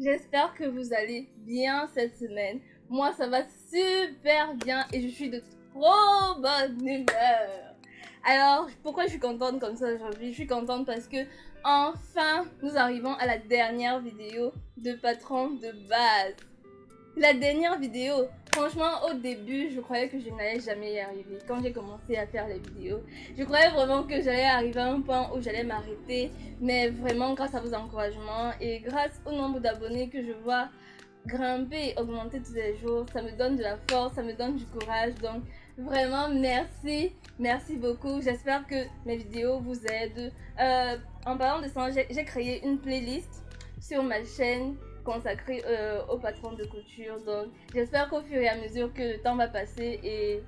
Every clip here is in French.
J'espère que vous allez bien cette semaine. Moi, ça va super bien et je suis de trop bonne humeur. Alors, pourquoi je suis contente comme ça aujourd'hui? Je suis contente parce que enfin, nous arrivons à la dernière vidéo de patron de base. La dernière vidéo, franchement, au début, je croyais que je n'allais jamais y arriver. Quand j'ai commencé à faire les vidéos, je croyais vraiment que j'allais arriver à un point où j'allais m'arrêter. Mais vraiment, grâce à vos encouragements et grâce au nombre d'abonnés que je vois grimper et augmenter tous les jours, ça me donne de la force, ça me donne du courage. Donc, vraiment, merci. Merci beaucoup. J'espère que mes vidéos vous aident. En parlant de ça, j'ai créé une playlist sur ma chaîne consacré au patron de couture. Donc, j'espère qu'au fur et à mesure que le temps va passer et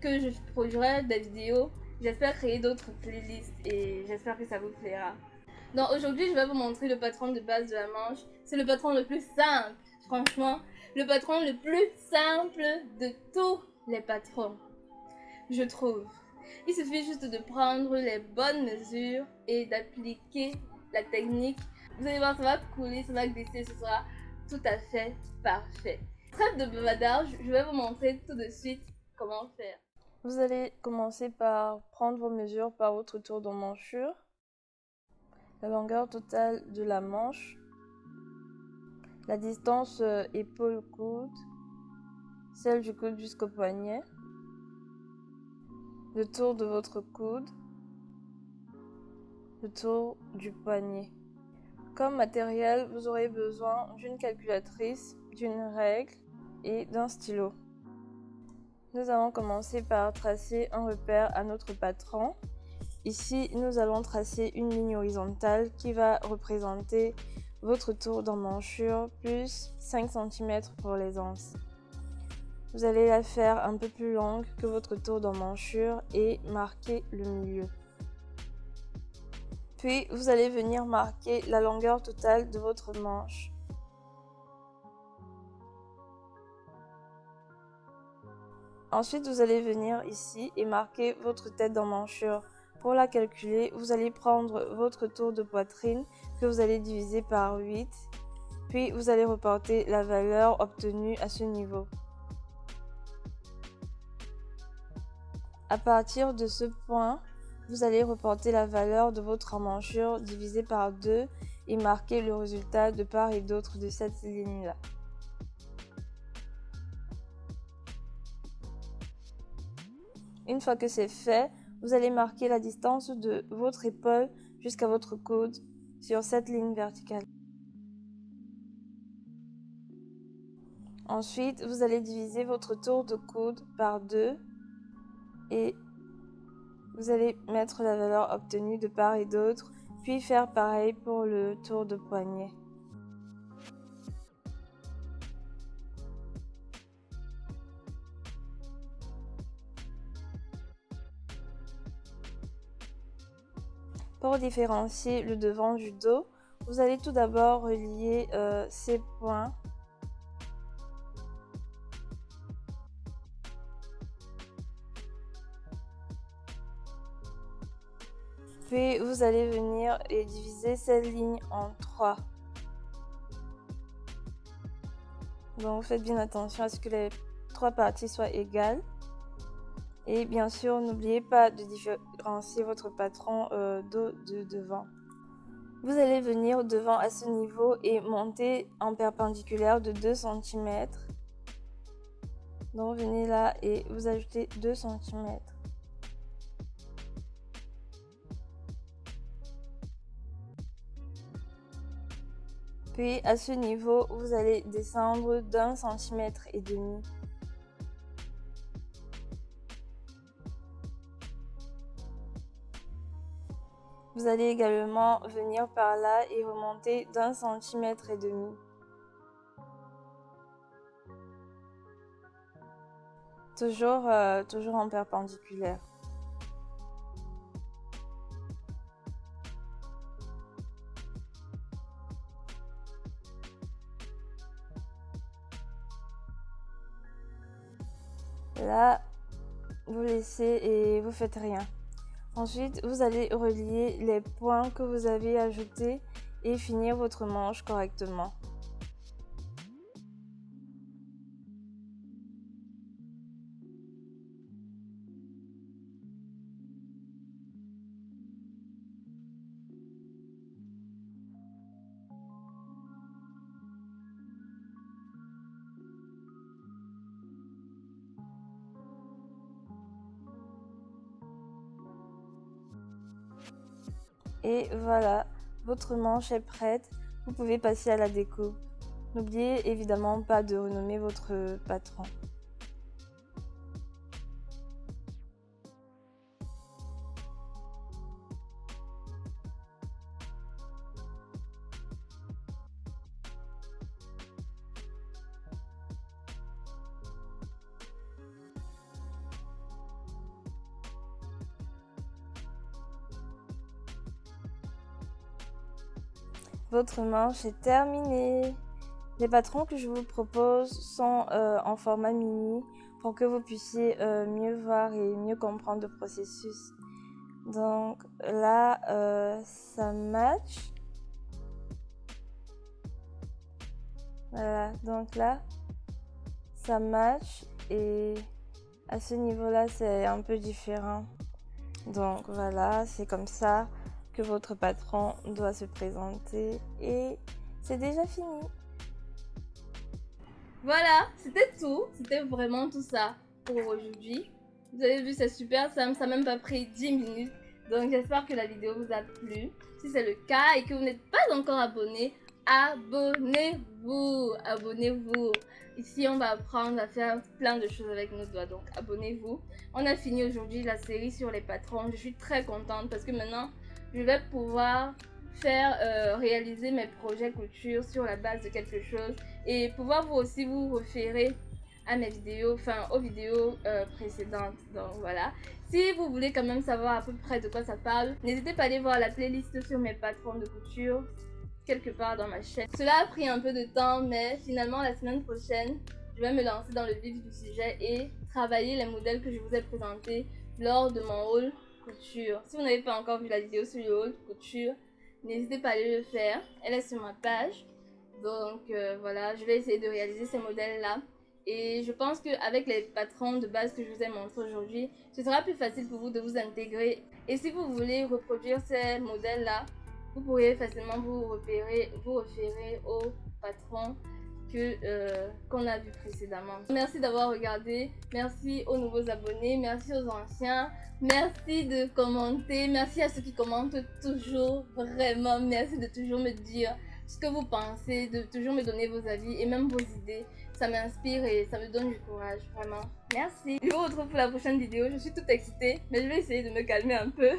que je produirai des vidéos, j'espère créer d'autres playlists et j'espère que ça vous plaira. Donc, aujourd'hui, je vais vous montrer le patron de base de la manche. C'est le patron le plus simple, franchement, le patron le plus simple de tous les patrons, je trouve. Il suffit juste de prendre les bonnes mesures et d'appliquer la technique. Vous allez voir, ça va couler, ça va glisser, ce sera tout à fait parfait. Trêve de bavardage, je vais vous montrer tout de suite comment faire. Vous allez commencer par prendre vos mesures par votre tour d'emmanchure, la longueur totale de la manche, la distance épaule-coude, celle du coude jusqu'au poignet, le tour de votre coude, le tour du poignet. Comme matériel, vous aurez besoin d'une calculatrice, d'une règle et d'un stylo. Nous allons commencer par tracer un repère à notre patron. Ici, nous allons tracer une ligne horizontale qui va représenter votre tour d'emmanchure plus 5 cm pour les anses. Vous allez la faire un peu plus longue que votre tour d'emmanchure et marquer le milieu. Puis, vous allez venir marquer la longueur totale de votre manche. Ensuite, vous allez venir ici et marquer votre tête d'emmanchure. Pour la calculer, vous allez prendre votre tour de poitrine que vous allez diviser par 8. Puis, vous allez reporter la valeur obtenue à ce niveau. À partir de ce point, vous allez reporter la valeur de votre emmanchure divisée par 2 et marquer le résultat de part et d'autre de cette ligne-là. Une fois que c'est fait, vous allez marquer la distance de votre épaule jusqu'à votre coude sur cette ligne verticale. Ensuite, vous allez diviser votre tour de coude par 2 et vous allez mettre la valeur obtenue de part et d'autre, puis faire pareil pour le tour de poignet. Pour différencier le devant du dos, vous allez tout d'abord relier ces points. Puis vous allez venir et diviser cette ligne en 3. Donc faites bien attention à ce que les 3 parties soient égales. Et bien sûr, n'oubliez pas de différencier votre patron dos de devant. Vous allez venir devant à ce niveau et monter en perpendiculaire de 2 cm. Donc venez là et vous ajoutez 2 cm. Puis à ce niveau, vous allez descendre d'1,5 cm. Vous allez également venir par là et remonter d'1,5 cm. Toujours en perpendiculaire. Là, vous laissez et vous faites rien. Ensuite, vous allez relier les points que vous avez ajoutés et finir votre manche correctement. Et voilà, votre manche est prête. Vous pouvez passer à la découpe. N'oubliez évidemment pas de renommer votre patron. Votre manche est terminée. Les patrons que je vous propose sont en format mini pour que vous puissiez mieux voir et mieux comprendre le processus. Donc là, ça match. Voilà, donc là, ça match et à ce niveau-là, c'est un peu différent. Donc voilà, c'est comme ça que votre patron doit se présenter et c'est déjà fini. Voilà, c'était tout. C'était vraiment tout ça pour aujourd'hui. Vous avez vu, c'est super simple, ça n'a même pas pris 10 minutes. Donc j'espère que la vidéo vous a plu. Si c'est le cas et que vous n'êtes pas encore abonné, abonnez-vous. Abonnez-vous. Ici, on va apprendre à faire plein de choses avec nos doigts. Donc abonnez-vous. On a fini aujourd'hui la série sur les patrons. Je suis très contente parce que maintenant, je vais pouvoir faire réaliser mes projets couture sur la base de quelque chose et pouvoir vous aussi vous référer à mes vidéos, enfin aux vidéos précédentes. Donc voilà, si vous voulez quand même savoir à peu près de quoi ça parle, n'hésitez pas à aller voir la playlist sur mes patrons de couture quelque part dans ma chaîne. Cela a pris un peu de temps, mais finalement la semaine prochaine je vais me lancer dans le vif du sujet et travailler les modèles que je vous ai présentés lors de mon haul couture. Si vous n'avez pas encore vu la vidéo sur le haul couture, n'hésitez pas à aller le faire, elle est sur ma page. Donc voilà, je vais essayer de réaliser ces modèles là et je pense qu'avec les patrons de base que je vous ai montré aujourd'hui, ce sera plus facile pour vous de vous intégrer. Et si vous voulez reproduire ces modèles là, vous pourrez facilement vous référer aux patrons qu'on a vu précédemment. Merci d'avoir regardé, merci aux nouveaux abonnés, merci aux anciens, merci de commenter, merci à ceux qui commentent toujours, vraiment merci de toujours me dire ce que vous pensez, de toujours me donner vos avis et même vos idées. Ça m'inspire et ça me donne du courage, vraiment. Merci. Je vous retrouve pour la prochaine vidéo. Je suis toute excitée, mais je vais essayer de me calmer un peu.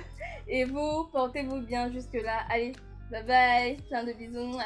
Et vous, portez-vous bien jusque là. Allez, bye bye. Plein de bisous.